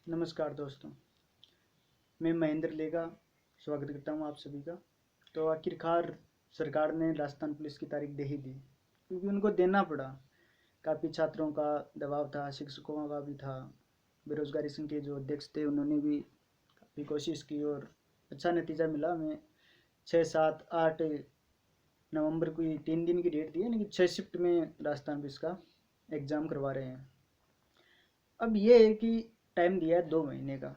नमस्कार दोस्तों, मैं महेंद्र लेगा स्वागत करता हूं आप सभी का। तो आखिरकार सरकार ने राजस्थान पुलिस की तारीख दे ही दी, क्योंकि उनको देना पड़ा। काफ़ी छात्रों का दबाव था, शिक्षकों का भी था। बेरोजगारी संघ के जो अध्यक्ष थे उन्होंने भी काफ़ी कोशिश की और अच्छा नतीजा मिला। हमें 6, 7, 8 नवंबर को 3 दिन की डेट दी है, यानी कि 6 शिफ्ट में राजस्थान पुलिस का एग्ज़ाम करवा रहे हैं। अब ये है कि टाइम दिया है 2 महीने का,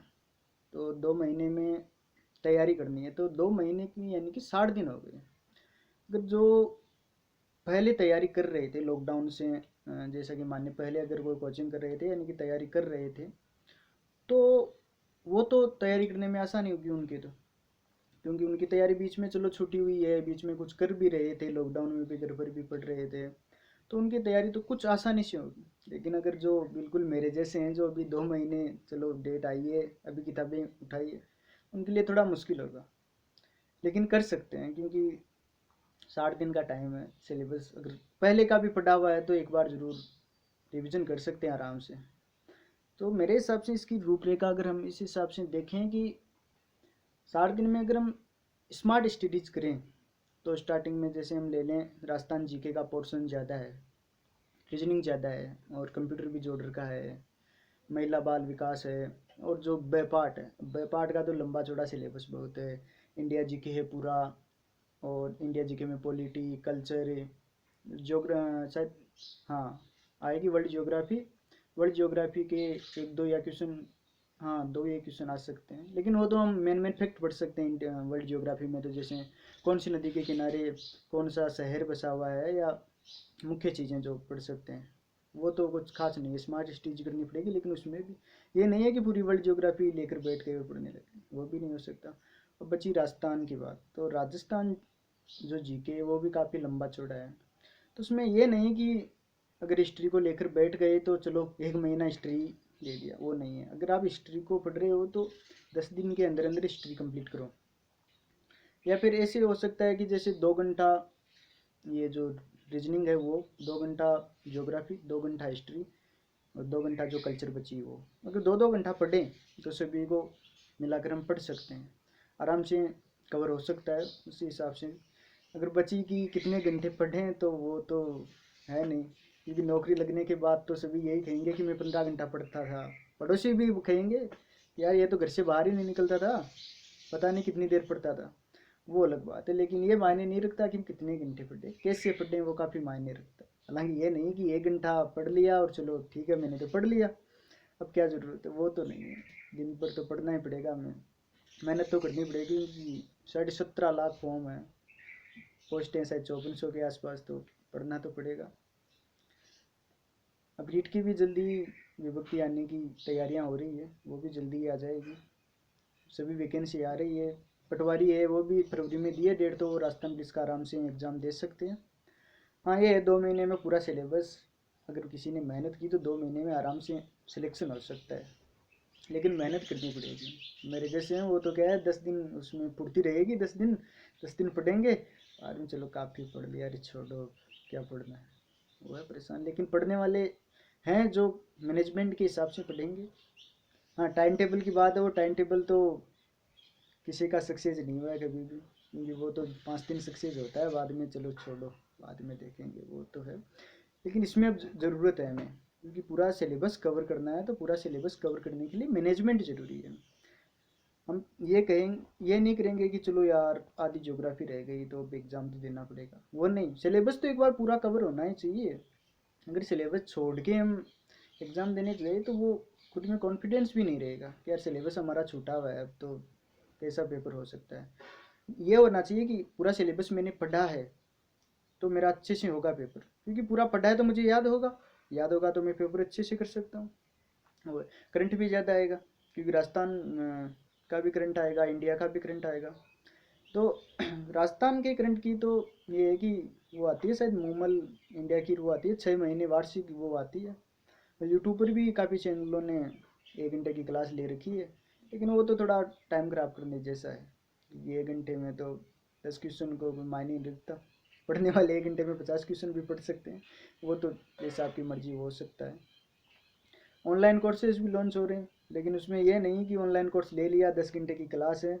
तो 2 महीने में तैयारी करनी है। तो 2 महीने की यानी कि 60 दिन हो गए। अगर जो पहले तैयारी कर रहे थे लॉकडाउन से, जैसा कि मानिए पहले अगर कोई कोचिंग कर रहे थे यानी कि तैयारी कर रहे थे, तो वो तो तैयारी करने में आसानी होगी उनकी। तो क्योंकि उनकी तैयारी बीच में चलो छुट्टी हुई है, बीच में कुछ कर भी रहे थे, लॉकडाउन में भी घर पर भी पढ़ रहे थे, तो उनकी तैयारी तो कुछ आसानी से होगी। लेकिन अगर जो बिल्कुल मेरे जैसे हैं, जो अभी 2 महीने चलो डेट आई है, अभी किताबें उठाई है, उनके लिए थोड़ा मुश्किल होगा। लेकिन कर सकते हैं, क्योंकि 60 दिन का टाइम है। सिलेबस अगर पहले का भी पढ़ा हुआ है तो एक बार ज़रूर रिवीजन कर सकते हैं आराम से। तो मेरे हिसाब से इसकी रूपरेखा अगर हम इस हिसाब से देखें कि 60 दिन में अगर हम स्मार्ट स्टडीज करें, तो स्टार्टिंग में जैसे हम ले लें, राजस्थान जीके का पोर्शन ज़्यादा है, रीजनिंग ज़्यादा है, और कंप्यूटर भी जोड़ रखा है, महिला बाल विकास है, और जो बैपार्ट है, बैपार्ट का तो लंबा चौड़ा सिलेबस बहुत है। इंडिया जीके है पूरा, और इंडिया जीके में पॉलिटी, कल्चर, जोग्रा शायद, हाँ, आएगी वर्ल्ड ज्योग्राफी। वर्ल्ड ज्योग्राफी के एक दो या क्वेश्चन, हाँ, दो ये क्वेश्चन आ सकते हैं। लेकिन वो तो हम मेन मेन फैक्ट पढ़ सकते हैं वर्ल्ड ज्योग्राफी में। तो जैसे कौन सी नदी के किनारे कौन सा शहर बसा हुआ है, या मुख्य चीज़ें जो पढ़ सकते हैं, वो तो कुछ खास नहीं है। स्मार्ट स्टडीज करनी पड़ेगी, लेकिन उसमें भी ये नहीं है कि पूरी वर्ल्ड ज्योग्राफी लेकर बैठ के पढ़ने लगे, वो भी नहीं हो सकता। अब बची राजस्थान की बात, तो राजस्थान जो जीके है वो भी काफ़ी लंबा चौड़ा है। तो उसमें ये नहीं कि अगर हिस्ट्री को लेकर बैठ गए तो चलो 1 महीना हिस्ट्री ले लिया, वो नहीं है। अगर आप हिस्ट्री को पढ़ रहे हो तो 10 दिन के अंदर अंदर हिस्ट्री कंप्लीट करो। या फिर ऐसे हो सकता है कि जैसे 2 घंटा ये जो रीजनिंग है वो, 2 घंटा ज्योग्राफी, 2 घंटा हिस्ट्री, और 2 घंटा जो कल्चर बची वो, अगर दो दो घंटा पढ़ें तो सभी को मिलाकर हम पढ़ सकते हैं, आराम से कवर हो सकता है उसी हिसाब से। अगर बची कि कितने घंटे पढ़ें, तो वो तो है नहीं, क्योंकि नौकरी लगने के बाद तो सभी यही कहेंगे कि मैं 15 घंटा पढ़ता था। पड़ोसी भी कहेंगे यार ये तो घर से बाहर ही नहीं निकलता था, पता नहीं कितनी देर पढ़ता था। वो अलग बात है, लेकिन ये मायने नहीं रखता कि हम कितने घंटे पढ़े, कैसे पढ़े, वो काफ़ी मायने रखता है। हालांकि ये नहीं कि 1 घंटा पढ़ लिया और चलो ठीक है मैंने तो पढ़ लिया, अब क्या ज़रूरत है, वो तो नहीं है। दिन भर तो पढ़ना ही पड़ेगा हमें, मेहनत तो करनी पड़ेगी, क्योंकि 17.5 लाख फॉर्म है, पोस्टें शायद 5400 के आसपास, तो पढ़ना तो पड़ेगा। अब रीट की भी जल्दी विभक्ति आने की तैयारियां हो रही है, वो भी जल्दी आ जाएगी। सभी वैकेंसी आ रही है। पटवारी है वो भी फरवरी में दिए डेट, तो वो राजस्थान पुलिस का आराम से एग्ज़ाम दे सकते हैं। हाँ, ये है 2 महीने में पूरा सिलेबस, अगर किसी ने मेहनत की तो 2 महीने में आराम से सिलेक्शन हो सकता है। लेकिन मेहनत करनी पड़ेगी। मेरे जैसे हैं वो तो क्या है, 10 दिन उसमें फुर्ती रहेगी, 10 दिन, 10 दिन पढ़ेंगे, बाद में चलो काफ़ी पढ़ लिया, अरे छोड़ो क्या पढ़ना है, वो है परेशान। लेकिन पढ़ने वाले हैं जो मैनेजमेंट के हिसाब से पढ़ेंगे। हाँ, टाइम टेबल की बात है, वो टाइम टेबल तो किसी का सक्सेस नहीं हुआ है कभी भी, क्योंकि वो तो 5 दिन सक्सेस होता है, बाद में चलो छोड़ो, बाद में देखेंगे, वो तो है। लेकिन इसमें अब ज़रूरत है हमें, क्योंकि पूरा सिलेबस कवर करना है। तो पूरा सिलेबस कवर करने के लिए मैनेजमेंट ज़रूरी है। हम ये कहेंगे, ये नहीं करेंगे कि चलो यार आधी ज्योग्राफी रह गई तो अब एग्ज़ाम तो देना पड़ेगा, वो नहीं। सिलेबस तो एक बार पूरा कवर होना ही चाहिए। अगर सिलेबस छोड़ के हम एग्ज़ाम देने गए तो वो खुद में कॉन्फिडेंस भी नहीं रहेगा कि यार सिलेबस हमारा छूटा हुआ है, अब तो कैसा पेपर हो सकता है। ये होना चाहिए कि पूरा सिलेबस मैंने पढ़ा है तो मेरा अच्छे से होगा पेपर, क्योंकि पूरा पढ़ा है तो मुझे याद होगा, याद होगा तो मैं पेपर अच्छे से कर सकता हूँ। और करंट भी ज़्यादा आएगा, क्योंकि राजस्थान का भी करंट आएगा, इंडिया का भी करंट आएगा। तो राजस्थान के करंट की तो ये है कि वो आती है शायद मूमल, इंडिया की वो आती है 6 महीने वार्षिक, वो आती है। और यूट्यूब पर भी काफ़ी चैनलों ने 1 घंटे की क्लास ले रखी है, लेकिन वो तो थोड़ा टाइम खराब करने जैसा है। ये 1 घंटे में तो 10 क्वेश्चन को कोई मायने नहीं रखता। पढ़ने वाले 1 घंटे में 50 क्वेश्चन भी पढ़ सकते हैं, वो तो जैसा आपकी मर्जी हो सकता है। ऑनलाइन कोर्सेज भी लॉन्च हो रहे हैं, लेकिन उसमें यह नहीं कि ऑनलाइन कोर्स ले लिया, 10 घंटे की क्लास है,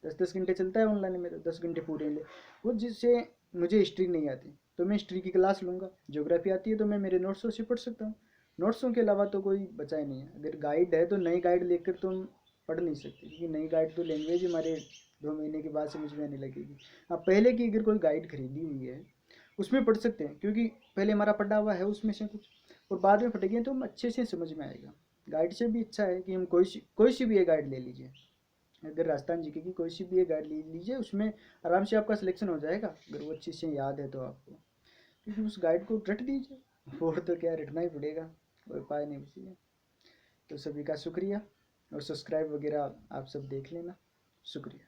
10 10 घंटे चलता है ऑनलाइन में, तो 10 घंटे पूरे ले वो। जिससे मुझे हिस्ट्री नहीं आती तो मैं हिस्ट्री की क्लास लूँगा, ज्योग्राफी आती है तो मैं मेरे नोट्सों से पढ़ सकता हूँ। नोट्सों के अलावा तो कोई बचा ही नहीं है। अगर गाइड है तो नई गाइड लेकर तुम पढ़ नहीं सकते, क्योंकि नई गाइड तो लैंग्वेज हमारे 2 महीने के बाद समझ में आने लगेगी। आप पहले की अगर कोई गाइड खरीदी हुई है उसमें पढ़ सकते हैं, क्योंकि पहले हमारा पढ़ा हुआ है उसमें से कुछ, और बाद में पढ़ेंगे तो हम अच्छे से समझ में आएगा। गाइड से भी अच्छा है कि हम कोई सी भी एक गाइड ले लीजिए। अगर राजस्थान जीके की कोई सी भी एक गाइड ले लीजिए, उसमें आराम से आपका सिलेक्शन हो जाएगा, अगर वो अच्छी से याद है तो आपको। क्योंकि उस गाइड को रट दीजिए, और तो क्या रटना ही पड़ेगा, कोई उपाय नहीं बचेगा। तो सभी का शुक्रिया, और सब्सक्राइब वगैरह आप सब देख लेना। शुक्रिया।